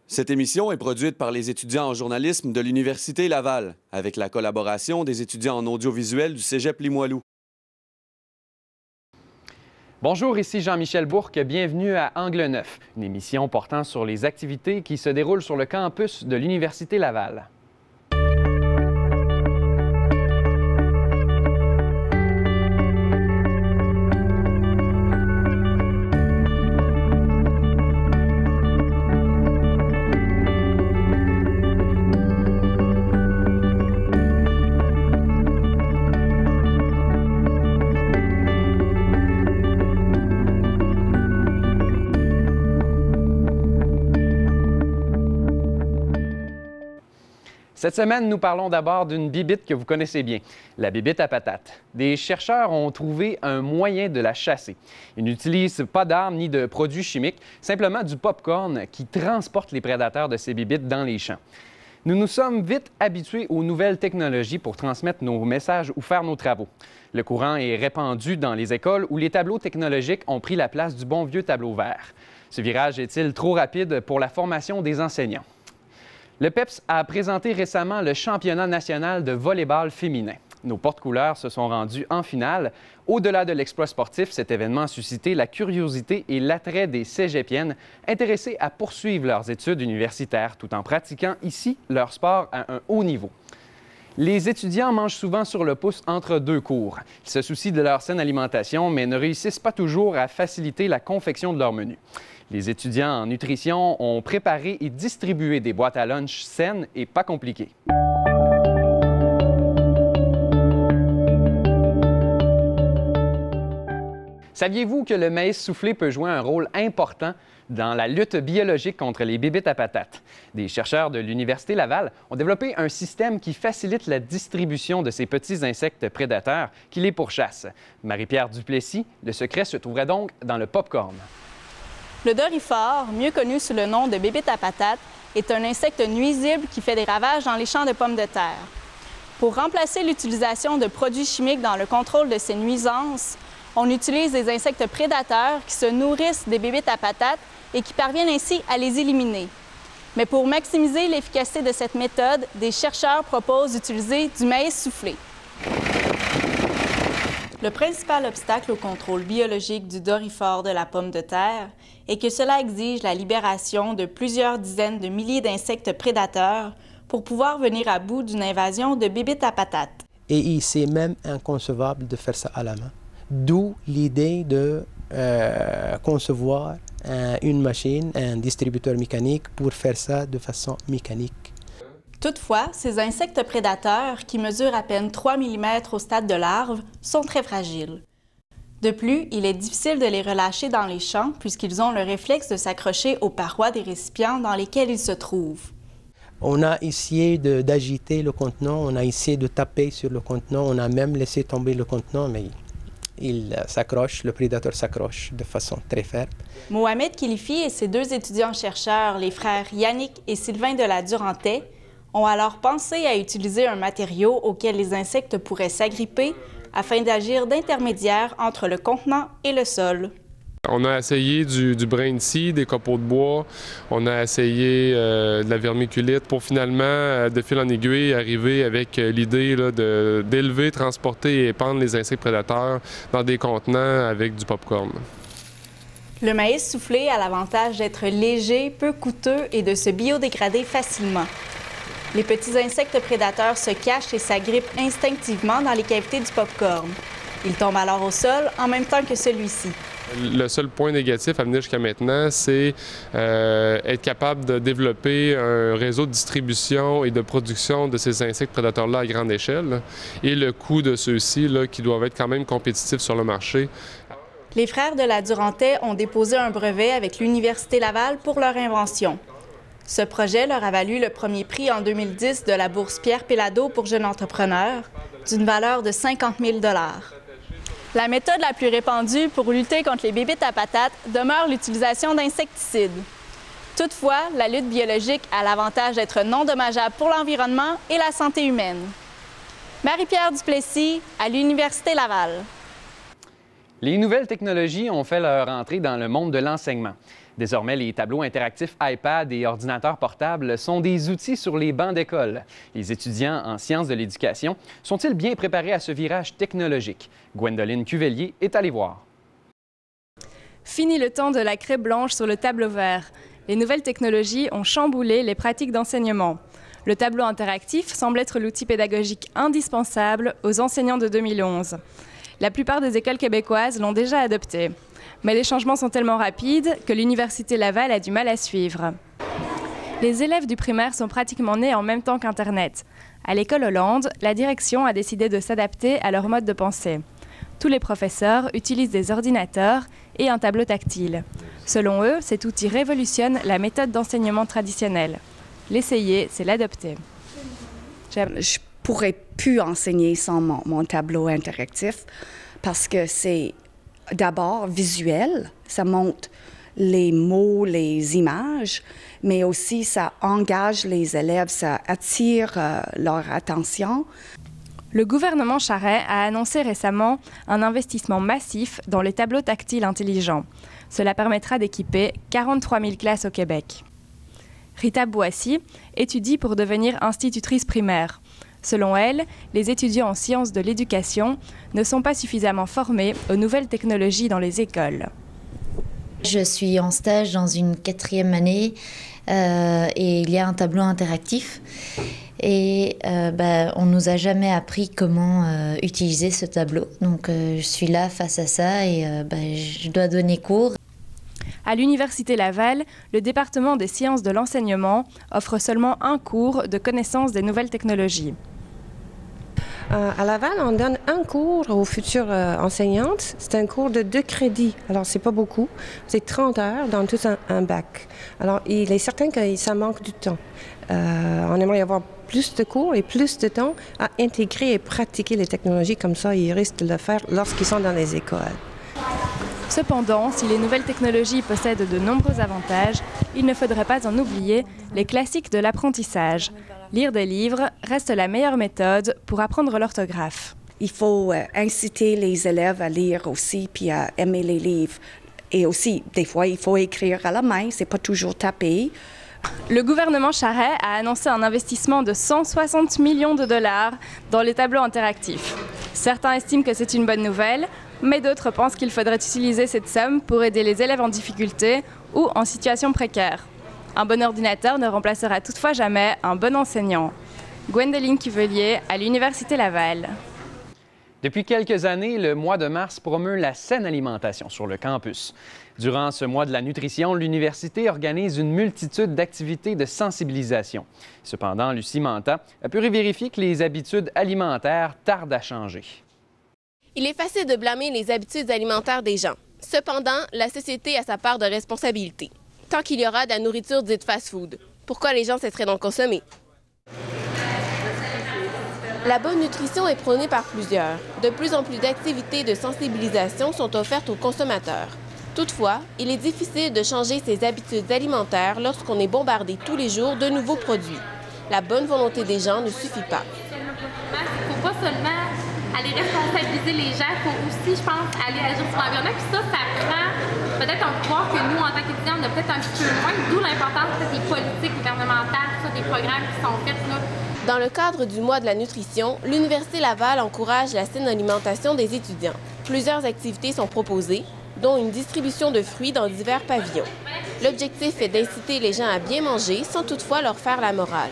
Cette émission est produite par les étudiants en journalisme de l'Université Laval, avec la collaboration des étudiants en audiovisuel du Cégep Limoilou. Bonjour, ici Jean-Michel Bourque. Bienvenue à Angle Neuf, une émission portant sur les activités qui se déroulent sur le campus de l'Université Laval. Cette semaine, nous parlons d'abord d'une bibite que vous connaissez bien, la bibite à patates. Des chercheurs ont trouvé un moyen de la chasser. Ils n'utilisent pas d'armes ni de produits chimiques, simplement du pop-corn qui transporte les prédateurs de ces bibites dans les champs. Nous nous sommes vite habitués aux nouvelles technologies pour transmettre nos messages ou faire nos travaux. Le courant est répandu dans les écoles où les tableaux technologiques ont pris la place du bon vieux tableau vert. Ce virage est-il trop rapide pour la formation des enseignants? Le PEPS a présenté récemment le championnat national de volley-ball féminin. Nos porte-couleurs se sont rendus en finale. Au-delà de l'exploit sportif, cet événement a suscité la curiosité et l'attrait des cégepiennes intéressées à poursuivre leurs études universitaires tout en pratiquant ici leur sport à un haut niveau. Les étudiants mangent souvent sur le pouce entre deux cours. Ils se soucient de leur saine alimentation, mais ne réussissent pas toujours à faciliter la confection de leur menu. Les étudiants en nutrition ont préparé et distribué des boîtes à lunch saines et pas compliquées. Saviez-vous que le maïs soufflé peut jouer un rôle important dans la lutte biologique contre les bibites à patates? Des chercheurs de l'Université Laval ont développé un système qui facilite la distribution de ces petits insectes prédateurs qui les pourchassent. Marie-Pierre Duplessis, le secret se trouverait donc dans le pop-corn. Le doryphore, mieux connu sous le nom de bibite à patates, est un insecte nuisible qui fait des ravages dans les champs de pommes de terre. Pour remplacer l'utilisation de produits chimiques dans le contrôle de ces nuisances, on utilise des insectes prédateurs qui se nourrissent des bibites à patates et qui parviennent ainsi à les éliminer. Mais pour maximiser l'efficacité de cette méthode, des chercheurs proposent d'utiliser du maïs soufflé. Le principal obstacle au contrôle biologique du doryphore de la pomme de terre est que cela exige la libération de plusieurs dizaines de milliers d'insectes prédateurs pour pouvoir venir à bout d'une invasion de bibites à patates. Et c'est même inconcevable de faire ça à la main. D'où l'idée de concevoir une machine, un distributeur mécanique pour faire ça de façon mécanique. Toutefois, ces insectes prédateurs, qui mesurent à peine 3 mm au stade de larve, sont très fragiles. De plus, il est difficile de les relâcher dans les champs puisqu'ils ont le réflexe de s'accrocher aux parois des récipients dans lesquels ils se trouvent. On a essayé d'agiter le contenant, on a essayé de taper sur le contenant, on a même laissé tomber le contenant, mais il s'accroche, le prédateur s'accroche de façon très ferme. Mohamed Kilifi et ses deux étudiants-chercheurs, les frères Yannick et Sylvain de la Durantais, ont alors pensé à utiliser un matériau auquel les insectes pourraient s'agripper afin d'agir d'intermédiaire entre le contenant et le sol. On a essayé du brin de scie, des copeaux de bois, on a essayé de la vermiculite pour finalement, de fil en aiguille, arriver avec l'idée d'élever, transporter et épandre les insectes prédateurs dans des contenants avec du pop-corn. Le maïs soufflé a l'avantage d'être léger, peu coûteux et de se biodégrader facilement. Les petits insectes prédateurs se cachent et s'agrippent instinctivement dans les cavités du pop-corn. Ils tombent alors au sol en même temps que celui-ci. Le seul point négatif à venir jusqu'à maintenant, c'est être capable de développer un réseau de distribution et de production de ces insectes prédateurs-là à grande échelle et le coût de ceux-ci qui doivent être quand même compétitifs sur le marché. Les frères de la Durantais ont déposé un brevet avec l'Université Laval pour leur invention. Ce projet leur a valu le premier prix en 2010 de la bourse Pierre Péladeau pour jeunes entrepreneurs, d'une valeur de 50 000 $. La méthode la plus répandue pour lutter contre les bibites à patates demeure l'utilisation d'insecticides. Toutefois, la lutte biologique a l'avantage d'être non dommageable pour l'environnement et la santé humaine. Marie-Pierre Duplessis, à l'Université Laval. Les nouvelles technologies ont fait leur entrée dans le monde de l'enseignement. Désormais, les tableaux interactifs iPad et ordinateurs portables sont des outils sur les bancs d'école. Les étudiants en sciences de l'éducation sont-ils bien préparés à ce virage technologique? Gwendoline Cuvelier est allée voir. Fini le temps de la craie blanche sur le tableau vert. Les nouvelles technologies ont chamboulé les pratiques d'enseignement. Le tableau interactif semble être l'outil pédagogique indispensable aux enseignants de 2011. La plupart des écoles québécoises l'ont déjà adopté. Mais les changements sont tellement rapides que l'Université Laval a du mal à suivre. Les élèves du primaire sont pratiquement nés en même temps qu'Internet. À l'école Hollande, la direction a décidé de s'adapter à leur mode de pensée. Tous les professeurs utilisent des ordinateurs et un tableau tactile. Selon eux, cet outil révolutionne la méthode d'enseignement traditionnelle. L'essayer, c'est l'adopter. Je pourrais plus enseigner sans mon tableau interactif parce que c'est d'abord visuel, ça montre les mots, les images, mais aussi ça engage les élèves, ça attire leur attention. Le gouvernement Charest a annoncé récemment un investissement massif dans les tableaux tactiles intelligents. Cela permettra d'équiper 43 000 classes au Québec. Rita Boissy étudie pour devenir institutrice primaire. Selon elle, les étudiants en sciences de l'éducation ne sont pas suffisamment formés aux nouvelles technologies dans les écoles. Je suis en stage dans une 4e année et il y a un tableau interactif. Et on nous a jamais appris comment utiliser ce tableau. Donc je suis là face à ça et je dois donner cours. À l'Université Laval, le département des sciences de l'enseignement offre seulement un cours de connaissance des nouvelles technologies. À Laval, on donne un cours aux futures enseignantes. C'est un cours de 2 crédits. Alors, c'est pas beaucoup. C'est 30 heures dans tout un bac. Alors, il est certain que ça manque du temps. On aimerait y avoir plus de cours et plus de temps à intégrer et pratiquer les technologies. Comme ça, ils risquent de le faire lorsqu'ils sont dans les écoles. Cependant, si les nouvelles technologies possèdent de nombreux avantages, il ne faudrait pas en oublier les classiques de l'apprentissage. Lire des livres reste la meilleure méthode pour apprendre l'orthographe. Il faut inciter les élèves à lire aussi puis à aimer les livres. Et aussi, des fois, il faut écrire à la main, c'est pas toujours tapé. Le gouvernement Charest a annoncé un investissement de 160 millions de dollars dans les tableaux interactifs. Certains estiment que c'est une bonne nouvelle, mais d'autres pensent qu'il faudrait utiliser cette somme pour aider les élèves en difficulté ou en situation précaire. Un bon ordinateur ne remplacera toutefois jamais un bon enseignant. Gwendoline Cuvelier à l'Université Laval. Depuis quelques années, le mois de mars promeut la saine alimentation sur le campus. Durant ce mois de la nutrition, l'université organise une multitude d'activités de sensibilisation. Cependant, Lucie Manta a pu vérifier que les habitudes alimentaires tardent à changer. Il est facile de blâmer les habitudes alimentaires des gens. Cependant, la société a sa part de responsabilité. Tant qu'il y aura de la nourriture dite fast-food, pourquoi les gens cesseraient d'en consommer? La bonne nutrition est prônée par plusieurs. De plus en plus d'activités de sensibilisation sont offertes aux consommateurs. Toutefois, il est difficile de changer ses habitudes alimentaires lorsqu'on est bombardé tous les jours de nouveaux produits. La bonne volonté des gens ne suffit pas. Il ne faut pas seulement aller responsabiliser les gens, il faut aussi, je pense, aller agir sur l'environnement. Puis ça prend peut-être un pouvoir que nous, en tant qu'étudiants, on a peut-être un petit peu moins, d'où l'importance des politiques gouvernementales, des programmes qui sont faits là. Dans le cadre du mois de la nutrition, l'Université Laval encourage la saine alimentation des étudiants. Plusieurs activités sont proposées, dont une distribution de fruits dans divers pavillons. L'objectif est d'inciter les gens à bien manger sans toutefois leur faire la morale.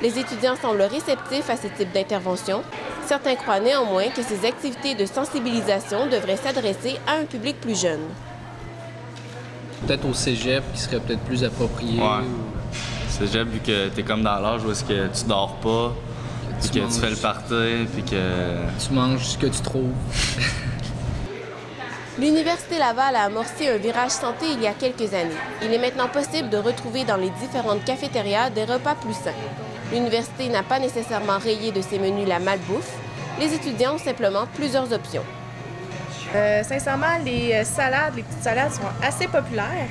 Les étudiants semblent réceptifs à ce type d'intervention. Certains croient néanmoins que ces activités de sensibilisation devraient s'adresser à un public plus jeune. Peut-être au cégep qui serait peut-être plus approprié. Ouais. Cégep, vu que t'es comme dans l'âge où est-ce que tu dors pas, puis que tu fais le party, puis que... Tu manges ce que tu trouves. L'Université Laval a amorcé un virage santé il y a quelques années. Il est maintenant possible de retrouver dans les différentes cafétérias des repas plus sains. L'université n'a pas nécessairement rayé de ses menus la malbouffe. Les étudiants ont simplement plusieurs options. Sincèrement, les petites salades sont assez populaires.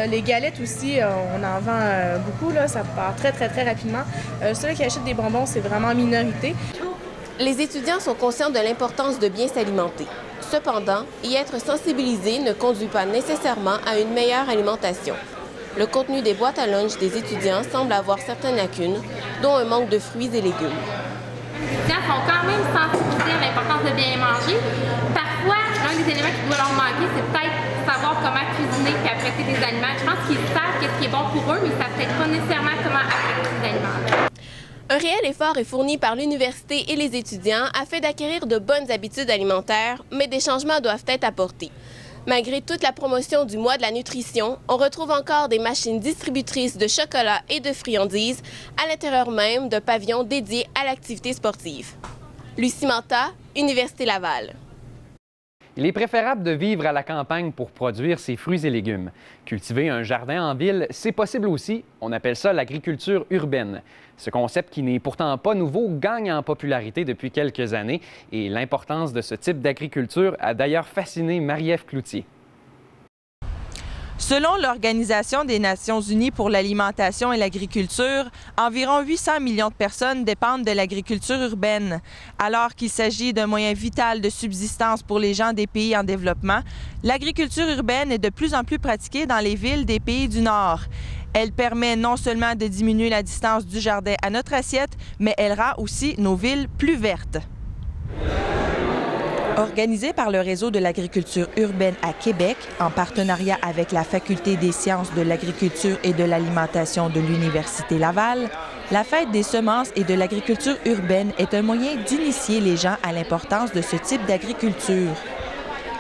Les galettes aussi, on en vend beaucoup, là, ça part très rapidement. Ceux qui achètent des bonbons, c'est vraiment en minorité. Les étudiants sont conscients de l'importance de bien s'alimenter. Cependant, y être sensibilisé ne conduit pas nécessairement à une meilleure alimentation. Le contenu des boîtes à lunch des étudiants semble avoir certaines lacunes, dont un manque de fruits et légumes. Les étudiants sont quand même sensibilisés à l'importance de bien manger. Parfois, l'un des éléments qui doit leur manquer, c'est peut-être savoir comment cuisiner et apprêter des aliments. Je pense qu'ils savent ce qui est bon pour eux, mais ils ne savent peut-être pas nécessairement comment apprêter ces aliments. Un réel effort est fourni par l'université et les étudiants afin d'acquérir de bonnes habitudes alimentaires, mais des changements doivent être apportés. Malgré toute la promotion du mois de la nutrition, on retrouve encore des machines distributrices de chocolat et de friandises à l'intérieur même d'un pavillon dédié à l'activité sportive. Lucie Manta, Université Laval. Il est préférable de vivre à la campagne pour produire ses fruits et légumes. Cultiver un jardin en ville, c'est possible aussi. On appelle ça l'agriculture urbaine. Ce concept, qui n'est pourtant pas nouveau, gagne en popularité depuis quelques années et l'importance de ce type d'agriculture a d'ailleurs fasciné Marie-Ève Cloutier. Selon l'Organisation des Nations unies pour l'alimentation et l'agriculture, environ 800 millions de personnes dépendent de l'agriculture urbaine. Alors qu'il s'agit d'un moyen vital de subsistance pour les gens des pays en développement, l'agriculture urbaine est de plus en plus pratiquée dans les villes des pays du Nord. Elle permet non seulement de diminuer la distance du jardin à notre assiette, mais elle rend aussi nos villes plus vertes. Organisée par le Réseau de l'agriculture urbaine à Québec, en partenariat avec la Faculté des sciences de l'agriculture et de l'alimentation de l'Université Laval, la Fête des semences et de l'agriculture urbaine est un moyen d'initier les gens à l'importance de ce type d'agriculture.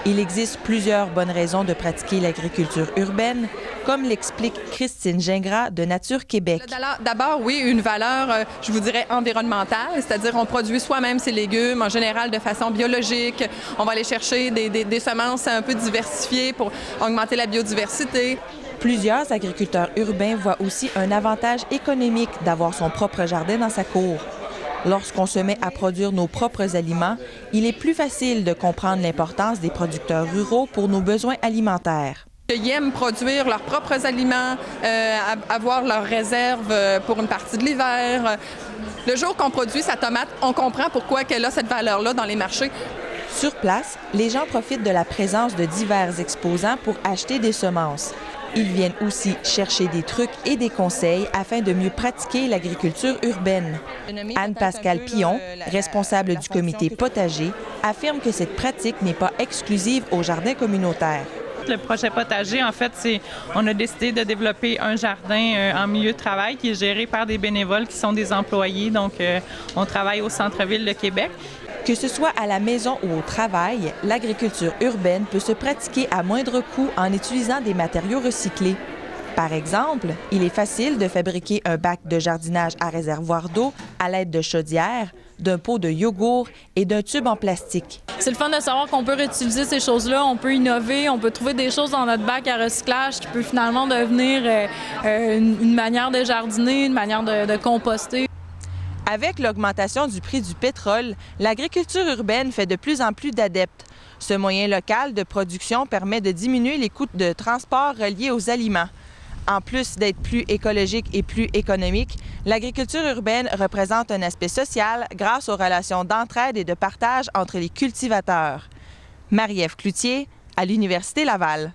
Il existe plusieurs bonnes raisons de pratiquer l'agriculture urbaine, comme l'explique Christine Gingras de Nature Québec. D'abord, oui, une valeur, je vous dirais, environnementale, c'est-à-dire on produit soi-même ses légumes, en général de façon biologique. On va aller chercher des semences un peu diversifiées pour augmenter la biodiversité. Plusieurs agriculteurs urbains voient aussi un avantage économique d'avoir son propre jardin dans sa cour. Lorsqu'on se met à produire nos propres aliments, il est plus facile de comprendre l'importance des producteurs ruraux pour nos besoins alimentaires. Ils aiment produire leurs propres aliments, avoir leurs réserves pour une partie de l'hiver. Le jour qu'on produit sa tomate, on comprend pourquoi elle a cette valeur-là dans les marchés. Sur place, les gens profitent de la présence de divers exposants pour acheter des semences. Ils viennent aussi chercher des trucs et des conseils afin de mieux pratiquer l'agriculture urbaine. Anne-Pascale Pillon, responsable du comité potager, affirme que cette pratique n'est pas exclusive aux jardins communautaires. Le projet potager, en fait, on a décidé de développer un jardin en milieu de travail qui est géré par des bénévoles qui sont des employés. Donc, on travaille au centre-ville de Québec. Que ce soit à la maison ou au travail, l'agriculture urbaine peut se pratiquer à moindre coût en utilisant des matériaux recyclés. Par exemple, il est facile de fabriquer un bac de jardinage à réservoir d'eau à l'aide de chaudières, d'un pot de yogourt et d'un tube en plastique. C'est le fun de savoir qu'on peut réutiliser ces choses-là, on peut innover, on peut trouver des choses dans notre bac à recyclage qui peut finalement devenir une manière de jardiner, une manière de composter. Avec l'augmentation du prix du pétrole, l'agriculture urbaine fait de plus en plus d'adeptes. Ce moyen local de production permet de diminuer les coûts de transport reliés aux aliments. En plus d'être plus écologique et plus économique, l'agriculture urbaine représente un aspect social grâce aux relations d'entraide et de partage entre les cultivateurs. Marie-Ève Cloutier, à l'Université Laval.